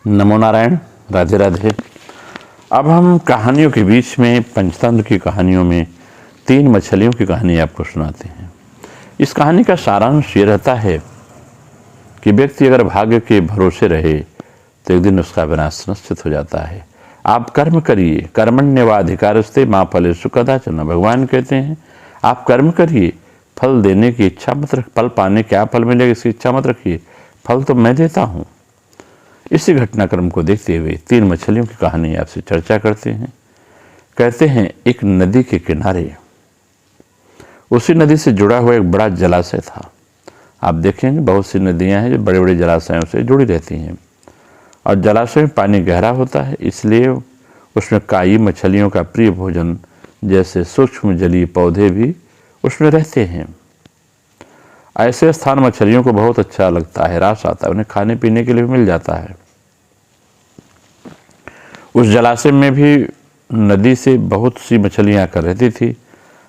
नमो नारायण, राधे राधे। अब हम कहानियों के बीच में पंचतंत्र की कहानियों में 3 मछलियों की कहानी आपको सुनाते हैं। इस कहानी का सारांश ये रहता है कि व्यक्ति अगर भाग्य के भरोसे रहे तो एक दिन उसका विनाश निश्चित हो जाता है। आप कर्म करिए, कर्मण्येवाधिकारस्ते मा फलेषु कदाचन। भगवान कहते हैं आप कर्म करिए, फल देने की इच्छा मत रख, फल पाने क्या फल मिलेगा इसकी इच्छा मत रखिए, फल तो मैं देता हूँ। इसी घटनाक्रम को देखते हुए 3 मछलियों की कहानी आपसे चर्चा करते हैं। कहते हैं एक नदी के किनारे, उसी नदी से जुड़ा हुआ एक बड़ा जलाशय था। आप देखेंगे बहुत सी नदियां हैं जो बड़े बड़े जलाशयों से जुड़ी रहती हैं, और जलाशय में पानी गहरा होता है, इसलिए उसमें काई मछलियों का प्रिय भोजन जैसे सूक्ष्म जलीय पौधे भी उसमें रहते हैं। ऐसे स्थान मछलियों को बहुत अच्छा लगता है, रास आता है, उन्हें खाने पीने के लिए भी मिल जाता है। उस जलाशय में भी नदी से बहुत सी मछलियां आकर रहती थी।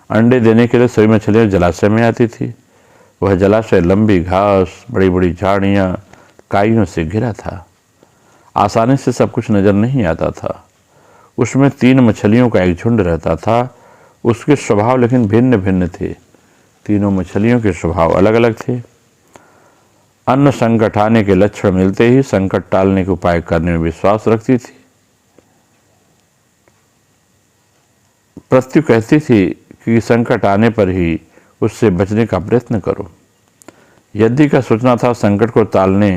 अंडे देने के लिए सभी मछलियां जलाशय में आती थी। वह जलाशय लंबी घास, बड़ी बड़ी झाड़ियां, काइयों से घिरा था। आसानी से सब कुछ नजर नहीं आता था। उसमें 3 मछलियों का एक झुंड रहता था। उसके स्वभाव लेकिन भिन्न भिन्न थे। तीनों मछलियों के स्वभाव अलग अलग थे। अन्न संकट आने के लक्षण मिलते ही संकट टालने के उपाय करने में विश्वास रखती थी। प्रत्यु कहती थी कि संकट आने पर ही उससे बचने का प्रयत्न करो। यदि का सोचना था संकट को टालने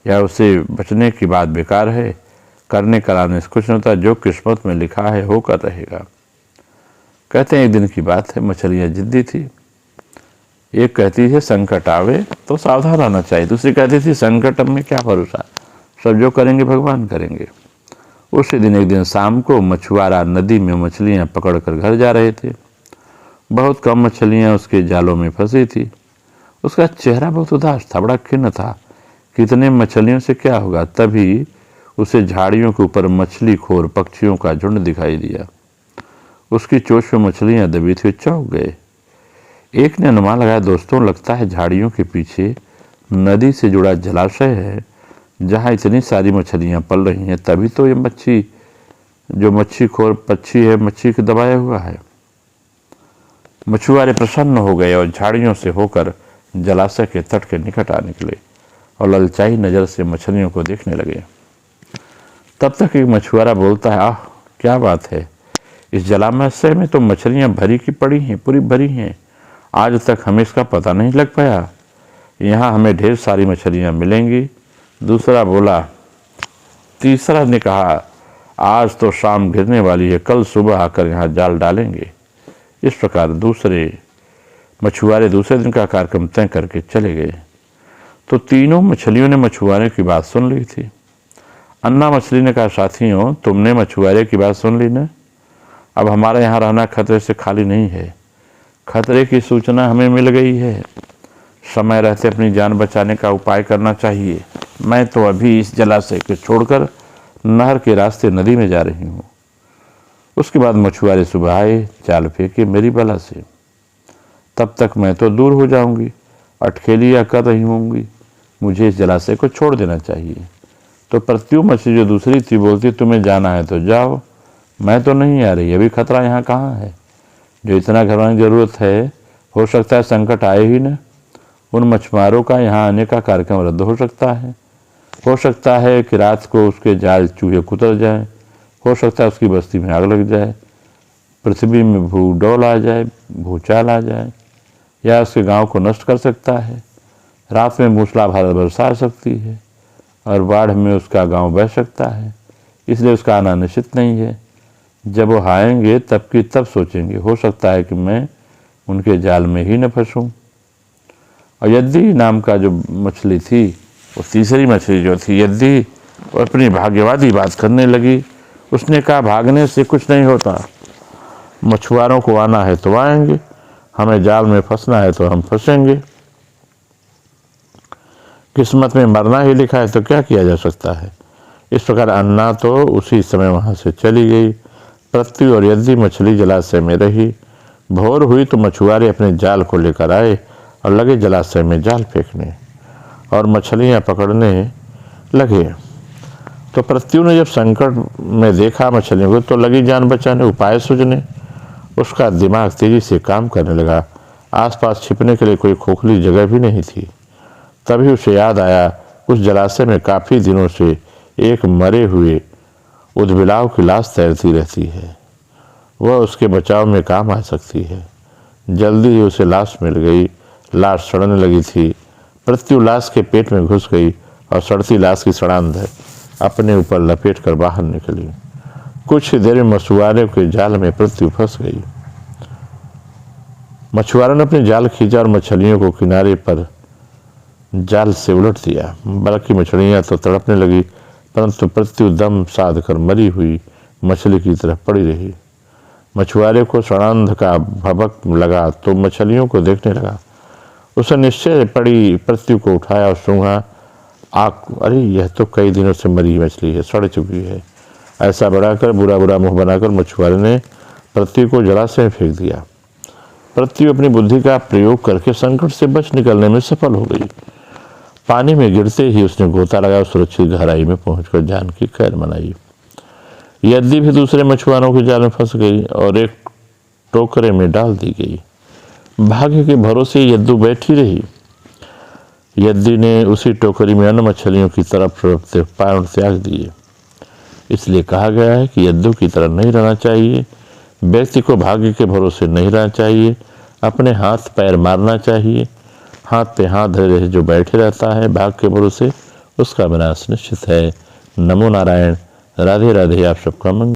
या उससे बचने की बात बेकार है, करने कराने से कुछ नहीं होता, जो किस्मत में लिखा है होकर रहेगा। कहते हैं एक दिन की बात है, मछलियां जिद्दी थी। एक कहती थी संकट आवे तो सावधान रहना चाहिए, दूसरी कहती थी संकट में क्या भरोसा, सब जो करेंगे भगवान करेंगे। उसी दिन एक दिन शाम को मछुआरा नदी में मछलियां पकड़कर घर जा रहे थे। बहुत कम मछलियां उसके जालों में फंसी थी। उसका चेहरा बहुत उदास था, बड़ा खिन्न था। कितने मछलियों से क्या होगा। तभी उसे झाड़ियों के ऊपर मछली खोर पक्षियों का झुंड दिखाई दिया। उसकी चोंच में मछलियां दबी थी, चौंक गए। एक ने अनुमान लगाया, दोस्तों लगता है झाड़ियों के पीछे नदी से जुड़ा जलाशय है जहाँ इतनी सारी मछलियाँ पल रही हैं, तभी तो ये मच्छी जो मच्छी खोर पक्षी है मच्छी को दबाया हुआ है। मछुआरे प्रसन्न हो गए और झाड़ियों से होकर जलाशय के तट के निकट आ निकले और ललचाई नज़र से मछलियों को देखने लगे। तब तक एक मछुआरा बोलता है, आह क्या बात है, इस जलाशय में तो मछलियाँ भरी की पड़ी हैं, पूरी भरी हैं। आज तक हमें इसका पता नहीं लग पाया। यहाँ हमें ढेर सारी मछलियाँ मिलेंगी। दूसरा बोला। तीसरा ने कहा, आज तो शाम गिरने वाली है, कल सुबह आकर यहाँ जाल डालेंगे। इस प्रकार दूसरे मछुआरे दूसरे दिन का कार्यक्रम तय करके चले गए। तो तीनों मछलियों ने मछुआरे की बात सुन ली थी। अन्ना मछली ने कहा, साथियों तुमने मछुआरे की बात सुन ली ना, अब हमारे यहाँ रहना खतरे से खाली नहीं है। खतरे की सूचना हमें मिल गई है, समय रहते अपनी जान बचाने का उपाय करना चाहिए। मैं तो अभी इस जलाशय को छोड़कर नहर के रास्ते नदी में जा रही हूँ। उसके बाद मछुआरे सुबह आए, जाल फेंके मेरी बला से। तब तक मैं तो दूर हो जाऊंगी, अटखेलियाँ कर रही होंगी, मुझे इस जलाशय को छोड़ देना चाहिए। तो प्रत्यु मछली जो दूसरी थी बोलती, तुम्हें जाना है तो जाओ, मैं तो नहीं आ रही, अभी खतरा यहाँ कहाँ है। जो इतना घबराने की जरूरत है, हो सकता है संकट आए ही न। उन मछुआरों का यहाँ आने का कार्यक्रम रद्द हो सकता है कि रात को उसके जाल चूहे कुतर जाए, हो सकता है उसकी बस्ती में आग लग जाए, पृथ्वी में भूडौल आ जाए, भूचाल आ जाए, या उसके गांव को नष्ट कर सकता है। रात में मूसलाधार वर्षा आ सकती है और बाढ़ में उसका गांव बह सकता है, इसलिए उसका आना निश्चित नहीं है। जब वो आएंगे तब की तब सोचेंगे, हो सकता है कि मैं उनके जाल में ही न फंसूं। और यद्दी नाम का जो मछली थी, वो तीसरी मछली जो थी यद्दी, वो अपनी भाग्यवादी बात करने लगी। उसने कहा, भागने से कुछ नहीं होता, मछुआरों को आना है तो आएंगे, हमें जाल में फंसना है तो हम फंसेंगे। किस्मत में मरना ही लिखा है तो क्या किया जा सकता है। इस प्रकार अन्ना तो उसी समय वहाँ से चली गई। प्रत्यु और यदि मछली जलाशय में रही। भोर हुई तो मछुआरे अपने जाल को लेकर आए और लगे जलाशय में जाल फेंकने और मछलियां पकड़ने लगे। तो पृथ्वी ने जब संकट में देखा मछलियों को तो लगी जान बचाने, उपाय सूझने। उसका दिमाग तेजी से काम करने लगा। आसपास छिपने के लिए कोई खोखली जगह भी नहीं थी। तभी उसे याद आया, उस जलाशय में काफी दिनों से एक मरे हुए उदबिलाव की लाश तैरती रहती है। वह उसके बचाव में काम आ सकती है। जल्दी ही उसे लाश मिल गई। लाश सड़ने लगी थी। पृथ्वी लाश के पेट में घुस गई और सड़ती लाश की सड़ांध अपने ऊपर लपेट कर बाहर निकली। कुछ ही देर में मछुआरे के जाल में पृथ्वी फंस गई। मछुआरों ने अपने जाल खींचा और मछलियों को किनारे पर जाल से उलट दिया। बल्कि मछलियां तो तड़पने लगी, परंतु पृथ्वी दम साध कर मरी हुई मछली की तरफ पड़ी रही। मछुआरे को सड़ांध का भभक लगा तो मछलियों को देखने लगा। उसे निश्चय पड़ी, पृथ्वी को उठाया और सूंघा। अरे यह तो कई दिनों से मरी मछली है, सड़ चुकी है। ऐसा बढ़ाकर बुरा बुरा मुंह बनाकर मछुआरे ने पृथ्वी को जलाशय में फेंक दिया। पृथ्वी अपनी बुद्धि का प्रयोग करके संकट से बच निकलने में सफल हो गई। पानी में गिरते ही उसने गोता लगाया, सुरक्षित गहराई में पहुंचकर जान की खैर मनाई। यद्दी भी दूसरे मछुआरों के जाल में फंस गई और एक टोकरे में डाल दी गई। भाग्य के भरोसे यद्दू बैठी रही। यद्दी ने उसी टोकरी में अन्य मछलियों की तरफ पैर त्याग दिए। इसलिए कहा गया है कि यद्दू की तरह नहीं रहना चाहिए। व्यक्ति को भाग्य के भरोसे नहीं रहना चाहिए, अपने हाथ पैर मारना चाहिए। हाथ पे हाथ धरे जो बैठे रहता है भाग्य के भरोसे, उसका विनाश निश्चित है। नमो नारायण। राधे राधे। आप सबका मंगल।